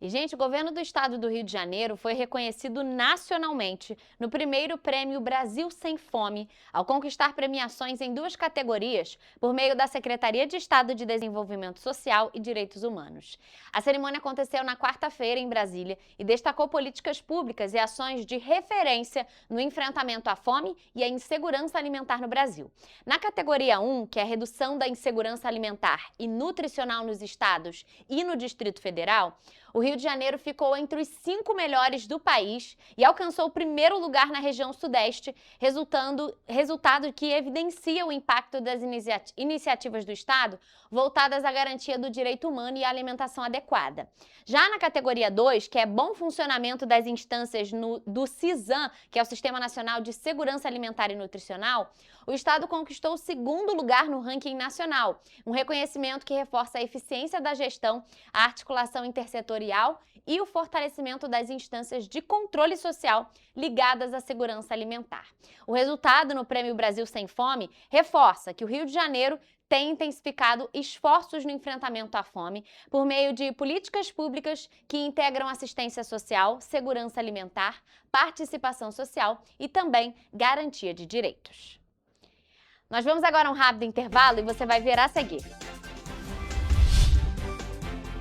E, gente, o governo do estado do Rio de Janeiro foi reconhecido nacionalmente no primeiro prêmio Brasil Sem Fome, ao conquistar premiações em 2 categorias por meio da Secretaria de Estado de Desenvolvimento Social e Direitos Humanos. A cerimônia aconteceu na quarta-feira em Brasília e destacou políticas públicas e ações de referência no enfrentamento à fome e à insegurança alimentar no Brasil. Na categoria 1, que é a redução da insegurança alimentar e nutricional nos estados e no Distrito Federal, o Rio de Janeiro ficou entre os 5 melhores do país e alcançou o primeiro lugar na região sudeste, resultado que evidencia o impacto das iniciativas do Estado voltadas à garantia do direito humano e à alimentação adequada. Já na categoria 2, que é bom funcionamento das instâncias do CISAM, que é o Sistema Nacional de Segurança Alimentar e Nutricional, o Estado conquistou o 2º lugar no ranking nacional, um reconhecimento que reforça a eficiência da gestão, a articulação intersetorial e o fortalecimento das instâncias de controle social ligadas à segurança alimentar. O resultado no Prêmio Brasil Sem Fome reforça que o Rio de Janeiro tem intensificado esforços no enfrentamento à fome por meio de políticas públicas que integram assistência social, segurança alimentar, participação social e também garantia de direitos. Nós vamos agora a um rápido intervalo e você vai ver a seguir.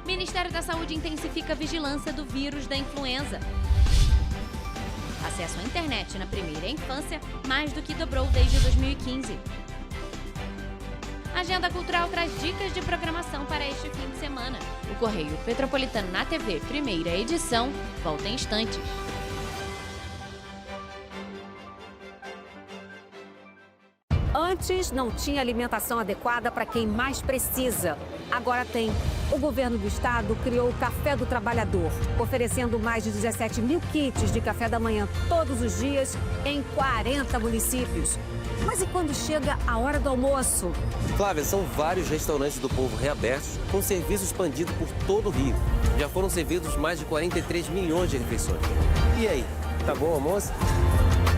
Ministério da Saúde intensifica a vigilância do vírus da influenza. Acesso à internet na primeira infância mais do que dobrou desde 2015. A Agenda Cultural traz dicas de programação para este fim de semana. O Correio Petropolitano na TV, primeira edição, volta em instantes. Antes não tinha alimentação adequada para quem mais precisa. Agora tem. O governo do estado criou o Café do Trabalhador, oferecendo mais de 17 mil kits de café da manhã todos os dias em 40 municípios. Mas e quando chega a hora do almoço? Flávia, são vários restaurantes do povo reabertos com serviço expandido por todo o Rio. Já foram servidos mais de 43 milhões de refeições. E aí, tá bom o almoço?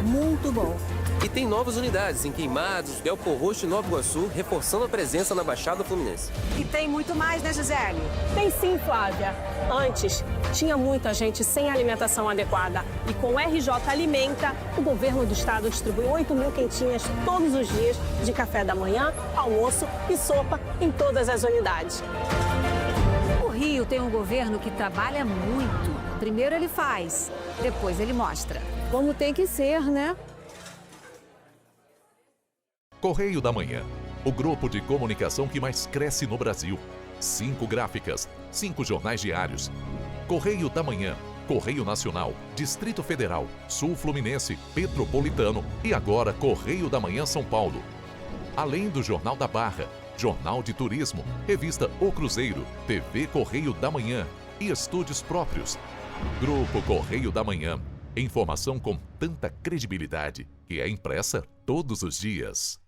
Muito bom. E tem novas unidades em Queimados, Belfor Roxo e Nova Iguaçu, reforçando a presença na Baixada Fluminense. E tem muito mais, né, Gisele? Tem sim, Flávia. Antes, tinha muita gente sem alimentação adequada. E com o RJ Alimenta, o governo do estado distribui 8 mil quentinhas todos os dias de café da manhã, almoço e sopa em todas as unidades. O Rio tem um governo que trabalha muito. Primeiro ele faz, depois ele mostra. Como tem que ser, né? Correio da Manhã, o grupo de comunicação que mais cresce no Brasil. 5 gráficas, 5 jornais diários. Correio da Manhã, Correio Nacional, Distrito Federal, Sul Fluminense, Petropolitano e agora Correio da Manhã São Paulo. Além do Jornal da Barra, Jornal de Turismo, Revista O Cruzeiro, TV Correio da Manhã e estúdios próprios. Grupo Correio da Manhã, informação com tanta credibilidade que é impressa todos os dias.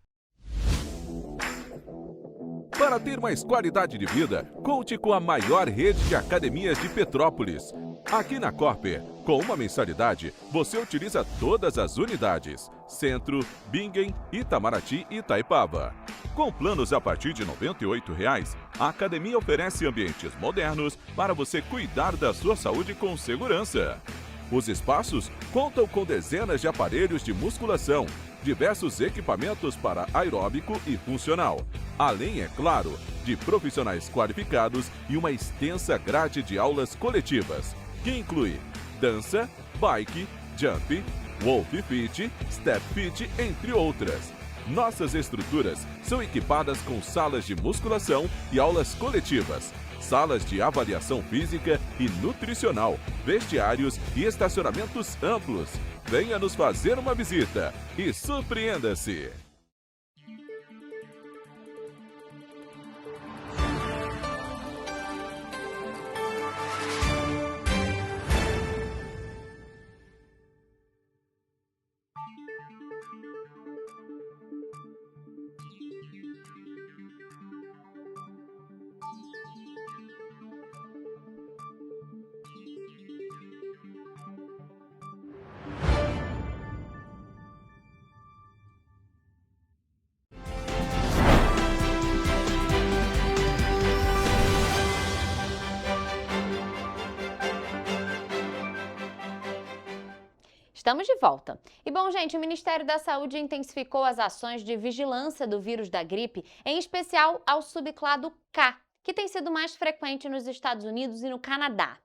Para ter mais qualidade de vida, conte com a maior rede de academias de Petrópolis. Aqui na Corper, com uma mensalidade, você utiliza todas as unidades: Centro, Bingen, Itamaraty e Itaipava. Com planos a partir de R$ 98,00, a academia oferece ambientes modernos para você cuidar da sua saúde com segurança. Os espaços contam com dezenas de aparelhos de musculação, diversos equipamentos para aeróbico e funcional, além, é claro, de profissionais qualificados e uma extensa grade de aulas coletivas, que inclui dança, bike, jump, wolf fit, step fit, entre outras. Nossas estruturas são equipadas com salas de musculação e aulas coletivas, salas de avaliação física e nutricional, vestiários e estacionamentos amplos. Venha nos fazer uma visita e surpreenda-se! Estamos de volta. E bom, gente, o Ministério da Saúde intensificou as ações de vigilância do vírus da gripe, em especial ao subclado K, que tem sido mais frequente nos Estados Unidos e no Canadá.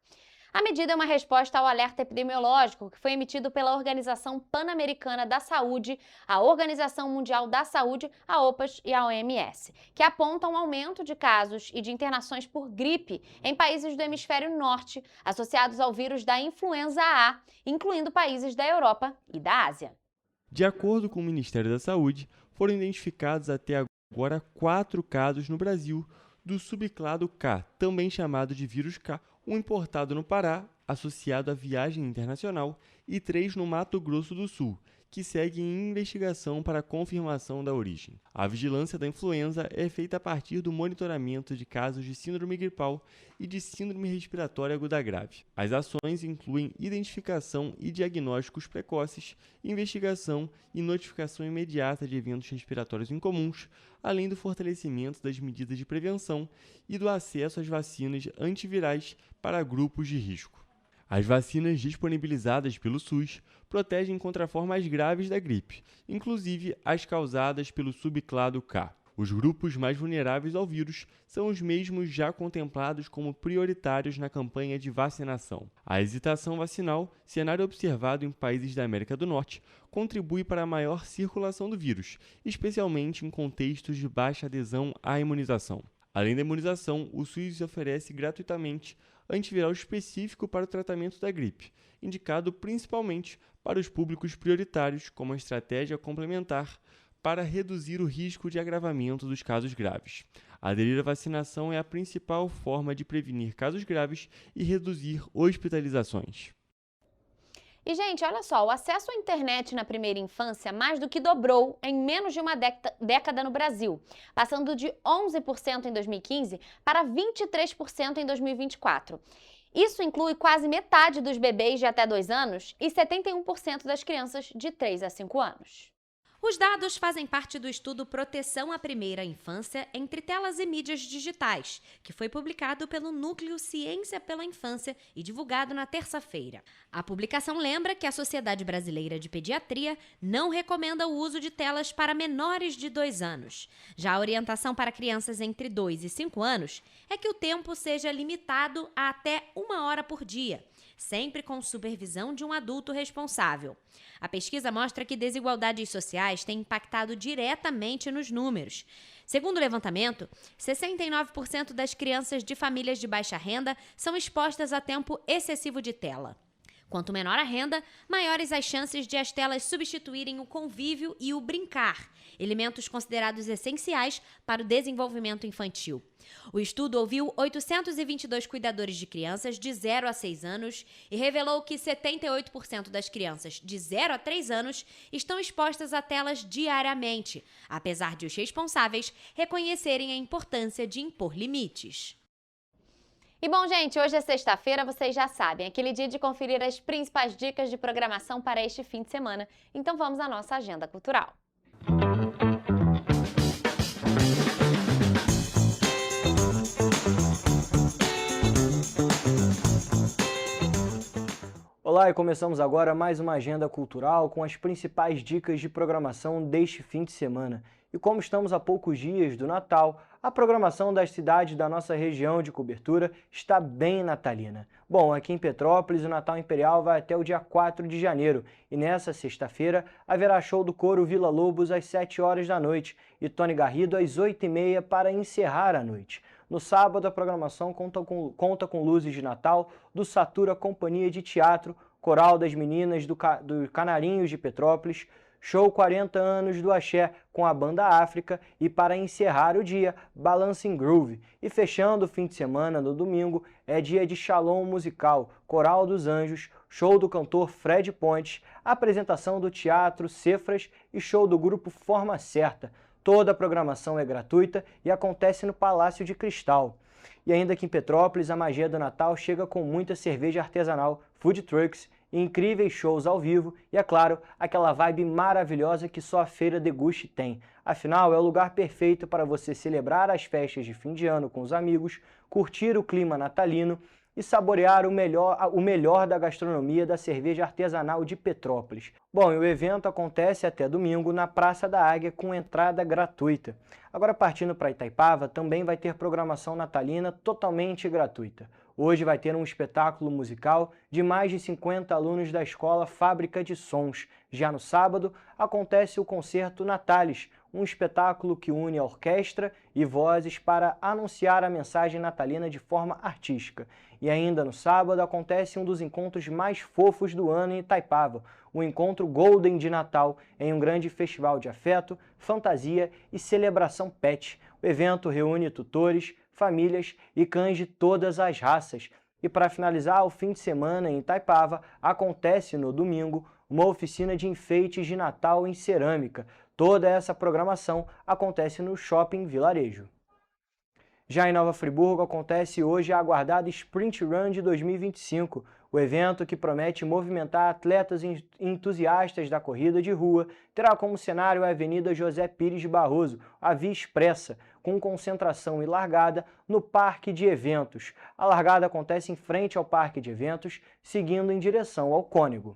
A medida é uma resposta ao alerta epidemiológico que foi emitido pela Organização Pan-Americana da Saúde, a Organização Mundial da Saúde, a OPAS e a OMS, que apontam um aumento de casos e de internações por gripe em países do hemisfério norte, associados ao vírus da influenza A, incluindo países da Europa e da Ásia. De acordo com o Ministério da Saúde, foram identificados até agora 4 casos no Brasil do subclado K, também chamado de vírus K, um importado no Pará, associado à viagem internacional, e 3 no Mato Grosso do Sul, que seguem em investigação para a confirmação da origem. A vigilância da influenza é feita a partir do monitoramento de casos de síndrome gripal e de síndrome respiratória aguda grave. As ações incluem identificação e diagnósticos precoces, investigação e notificação imediata de eventos respiratórios incomuns, além do fortalecimento das medidas de prevenção e do acesso às vacinas antivirais para grupos de risco. As vacinas disponibilizadas pelo SUS protegem contra formas graves da gripe, inclusive as causadas pelo subclado K. Os grupos mais vulneráveis ao vírus são os mesmos já contemplados como prioritários na campanha de vacinação. A hesitação vacinal, cenário observado em países da América do Norte, contribui para a maior circulação do vírus, especialmente em contextos de baixa adesão à imunização. Além da imunização, o SUS oferece gratuitamente antiviral específico para o tratamento da gripe, indicado principalmente para os públicos prioritários como estratégia complementar para reduzir o risco de agravamento dos casos graves. Aderir à vacinação é a principal forma de prevenir casos graves e reduzir hospitalizações. E, gente, olha só, o acesso à internet na primeira infância mais do que dobrou em menos de uma década no Brasil, passando de 11% em 2015 para 23% em 2024. Isso inclui quase metade dos bebês de até 2 anos e 71% das crianças de 3 a 5 anos. Os dados fazem parte do estudo Proteção à Primeira Infância entre Telas e Mídias Digitais, que foi publicado pelo Núcleo Ciência pela Infância e divulgado na terça-feira. A publicação lembra que a Sociedade Brasileira de Pediatria não recomenda o uso de telas para menores de 2 anos. Já a orientação para crianças entre 2 e 5 anos é que o tempo seja limitado a até 1 hora por dia, sempre com supervisão de um adulto responsável. A pesquisa mostra que desigualdades sociais têm impactado diretamente nos números. Segundo o levantamento, 69% das crianças de famílias de baixa renda são expostas a tempo excessivo de tela. Quanto menor a renda, maiores as chances de as telas substituírem o convívio e o brincar, elementos considerados essenciais para o desenvolvimento infantil. O estudo ouviu 822 cuidadores de crianças de 0 a 6 anos e revelou que 78% das crianças de 0 a 3 anos estão expostas a telas diariamente, apesar de os responsáveis reconhecerem a importância de impor limites. E bom, gente, hoje é sexta-feira, vocês já sabem, aquele dia de conferir as principais dicas de programação para este fim de semana. Então vamos à nossa agenda cultural. Olá, e começamos agora mais uma agenda cultural com as principais dicas de programação deste fim de semana. E como estamos a poucos dias do Natal, a programação das cidades da nossa região de cobertura está bem natalina. Bom, aqui em Petrópolis, o Natal Imperial vai até o dia 4 de janeiro e nessa sexta-feira haverá show do coro Vila Lobos às 7 horas da noite e Tony Garrido às 8h30 para encerrar a noite. No sábado, a programação conta com luzes de Natal do Satura Companhia de Teatro, Coral das Meninas do Canarinhos de Petrópolis, show 40 anos do Axé com a Banda África e, para encerrar o dia, Balancing Groove. E fechando o fim de semana, no domingo, é dia de Shalom Musical, Coral dos Anjos, show do cantor Fred Pontes, apresentação do Teatro Cefras e show do grupo Forma Certa. Toda a programação é gratuita e acontece no Palácio de Cristal. E ainda aqui em Petrópolis, a magia do Natal chega com muita cerveja artesanal, food trucks, incríveis shows ao vivo e, é claro, aquela vibe maravilhosa que só a Feira Deguste tem. Afinal, é o lugar perfeito para você celebrar as festas de fim de ano com os amigos, curtir o clima natalino e saborear o melhor da gastronomia da cerveja artesanal de Petrópolis. Bom, e o evento acontece até domingo na Praça da Águia com entrada gratuita. Agora, partindo para Itaipava, também vai ter programação natalina totalmente gratuita. Hoje vai ter um espetáculo musical de mais de 50 alunos da escola Fábrica de Sons. Já no sábado, acontece o Concerto Natalis, um espetáculo que une a orquestra e vozes para anunciar a mensagem natalina de forma artística. E ainda no sábado acontece um dos encontros mais fofos do ano em Itaipava, o Encontro Golden de Natal, em um grande festival de afeto, fantasia e celebração pet. O evento reúne tutores, famílias e cães de todas as raças. E para finalizar o fim de semana em Itaipava, acontece no domingo uma oficina de enfeites de Natal em cerâmica. Toda essa programação acontece no Shopping Vilarejo. Já em Nova Friburgo acontece hoje a aguardada Sprint Run de 2025, o evento que promete movimentar atletas e entusiastas da corrida de rua, terá como cenário a Avenida José Pires de Barroso, a Via Expressa, com concentração e largada no Parque de Eventos. A largada acontece em frente ao Parque de Eventos, seguindo em direção ao Cônego.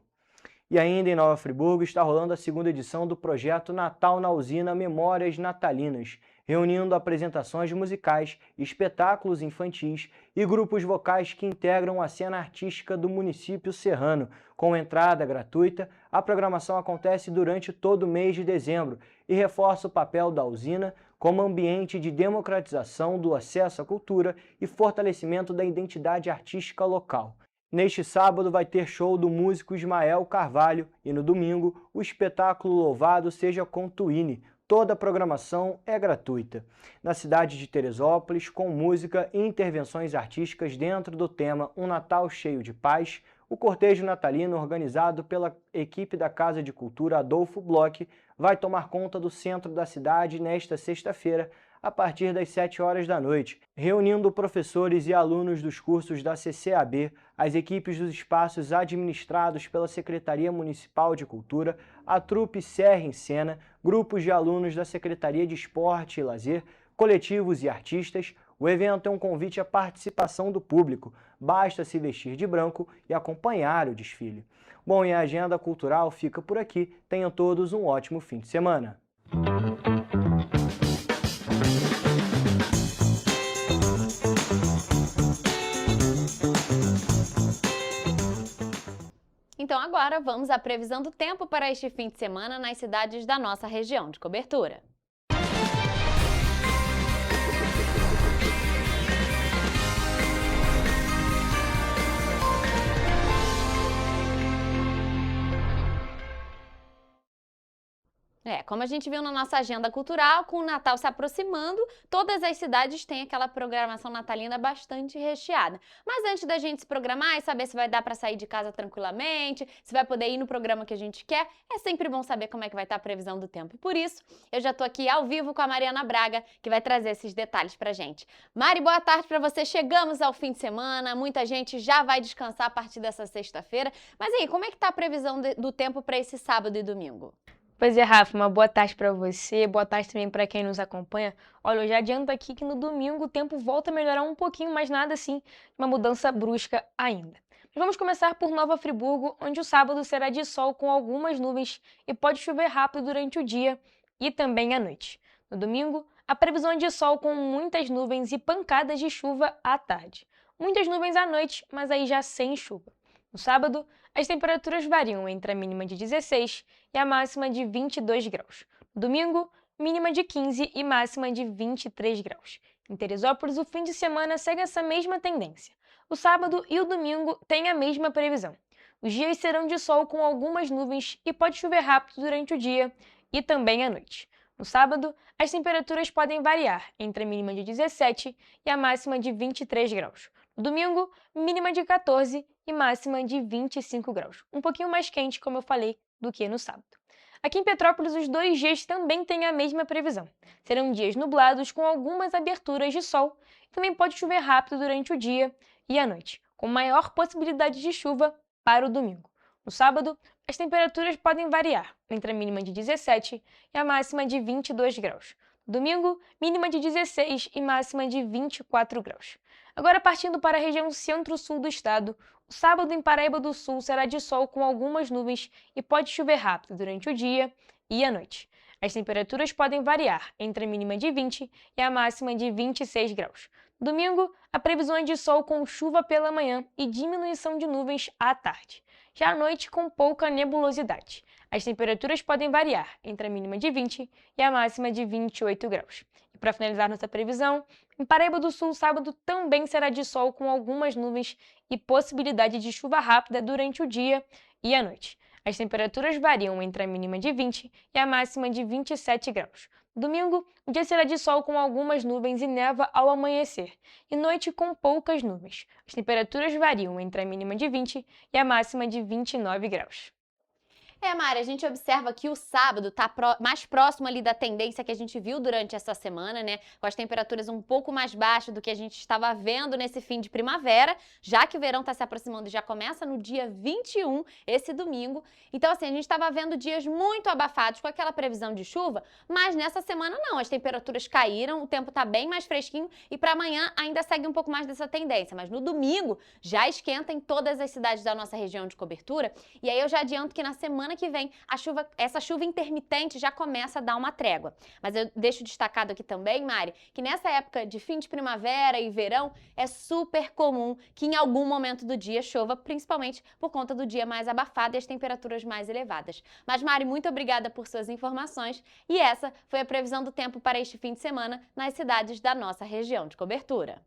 E ainda em Nova Friburgo está rolando a segunda edição do projeto Natal na Usina Memórias Natalinas, reunindo apresentações musicais, espetáculos infantis e grupos vocais que integram a cena artística do município serrano. Com entrada gratuita, a programação acontece durante todo o mês de dezembro e reforça o papel da usina como ambiente de democratização do acesso à cultura e fortalecimento da identidade artística local. Neste sábado vai ter show do músico Ismael Carvalho e no domingo o espetáculo Louvado Seja com Twine. Toda a programação é gratuita. Na cidade de Teresópolis, com música e intervenções artísticas dentro do tema Um Natal Cheio de Paz, o cortejo natalino organizado pela equipe da Casa de Cultura Adolfo Bloch vai tomar conta do centro da cidade nesta sexta-feira, a partir das 7 horas da noite, reunindo professores e alunos dos cursos da CCAB, as equipes dos espaços administrados pela Secretaria Municipal de Cultura, a trupe Serra em Cena, grupos de alunos da Secretaria de Esporte e Lazer, coletivos e artistas. O evento é um convite à participação do público, basta se vestir de branco e acompanhar o desfile. Bom, e a agenda cultural fica por aqui. Tenham todos um ótimo fim de semana. Então agora vamos à previsão do tempo para este fim de semana nas cidades da nossa região de cobertura. Como a gente viu na nossa agenda cultural, com o Natal se aproximando, todas as cidades têm aquela programação natalina bastante recheada. Mas antes da gente se programar e saber se vai dar para sair de casa tranquilamente, se vai poder ir no programa que a gente quer, é sempre bom saber como é que vai estar a previsão do tempo. E por isso, eu já tô aqui ao vivo com a Mariana Braga, que vai trazer esses detalhes pra gente. Mari, boa tarde para você. Chegamos ao fim de semana, muita gente já vai descansar a partir dessa sexta-feira. Mas aí, como é que tá a previsão do tempo para esse sábado e domingo? Pois é, Rafa, uma boa tarde para você, boa tarde também para quem nos acompanha. Olha, eu já adianto aqui que no domingo o tempo volta a melhorar um pouquinho, mas nada assim, uma mudança brusca ainda. Mas vamos começar por Nova Friburgo, onde o sábado será de sol com algumas nuvens e pode chover rápido durante o dia e também à noite. No domingo, a previsão é de sol com muitas nuvens e pancadas de chuva à tarde. Muitas nuvens à noite, mas aí já sem chuva. No sábado, as temperaturas variam entre a mínima de 16 e a máxima de 22 graus. No domingo, mínima de 15 e máxima de 23 graus. Em Teresópolis, o fim de semana segue essa mesma tendência. O sábado e o domingo têm a mesma previsão. Os dias serão de sol com algumas nuvens e pode chover rápido durante o dia e também à noite. No sábado, as temperaturas podem variar entre a mínima de 17 e a máxima de 23 graus. No domingo, mínima de 14 e máxima de 25 graus. Um pouquinho mais quente, como eu falei, do que no sábado. Aqui em Petrópolis, os 2 dias também têm a mesma previsão. Serão dias nublados com algumas aberturas de sol. Também pode chover rápido durante o dia e à noite, com maior possibilidade de chuva para o domingo. No sábado, as temperaturas podem variar entre a mínima de 17 e a máxima de 22 graus. No domingo, mínima de 16 e máxima de 24 graus. Agora, partindo para a região centro-sul do estado, o sábado em Paraíba do Sul será de sol com algumas nuvens e pode chover rápido durante o dia e à noite. As temperaturas podem variar entre a mínima de 20 e a máxima de 26 graus. No domingo, a previsão é de sol com chuva pela manhã e diminuição de nuvens à tarde. Já à noite, com pouca nebulosidade. As temperaturas podem variar entre a mínima de 20 e a máxima de 28 graus. E para finalizar nossa previsão, em Paraíba do Sul, sábado também será de sol com algumas nuvens e possibilidade de chuva rápida durante o dia e à noite. As temperaturas variam entre a mínima de 20 e a máxima de 27 graus. Domingo, o dia será de sol com algumas nuvens e neva ao amanhecer, e noite com poucas nuvens. As temperaturas variam entre a mínima de 20 e a máxima de 29 graus. Mari, a gente observa que o sábado está mais próximo ali da tendência que a gente viu durante essa semana, né? Com as temperaturas um pouco mais baixas do que a gente estava vendo nesse fim de primavera, já que o verão está se aproximando e já começa no dia 21, esse domingo. Então, assim, a gente estava vendo dias muito abafados com aquela previsão de chuva, mas nessa semana não, as temperaturas caíram, o tempo está bem mais fresquinho e para amanhã ainda segue um pouco mais dessa tendência, mas no domingo já esquenta em todas as cidades da nossa região de cobertura. E aí eu já adianto que na semana que vem, essa chuva intermitente já começa a dar uma trégua. Mas eu deixo destacado aqui também, Mari, que nessa época de fim de primavera e verão, é super comum que em algum momento do dia chova, principalmente por conta do dia mais abafado e as temperaturas mais elevadas. Mas, Mari, muito obrigada por suas informações e essa foi a previsão do tempo para este fim de semana nas cidades da nossa região de cobertura.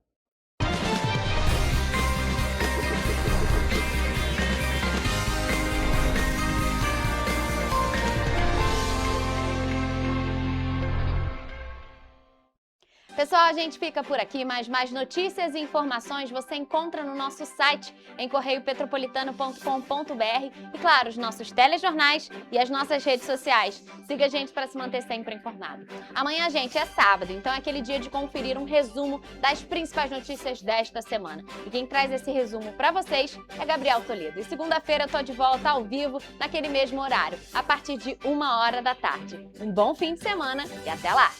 Pessoal, a gente fica por aqui, mas mais notícias e informações você encontra no nosso site em correiopetropolitano.com.br e, claro, os nossos telejornais e as nossas redes sociais. Siga a gente para se manter sempre informado. Amanhã, gente, é sábado, então é aquele dia de conferir um resumo das principais notícias desta semana. E quem traz esse resumo para vocês é Gabriel Toledo. E segunda-feira eu tô de volta ao vivo, naquele mesmo horário, a partir de 1h da tarde. Um bom fim de semana e até lá!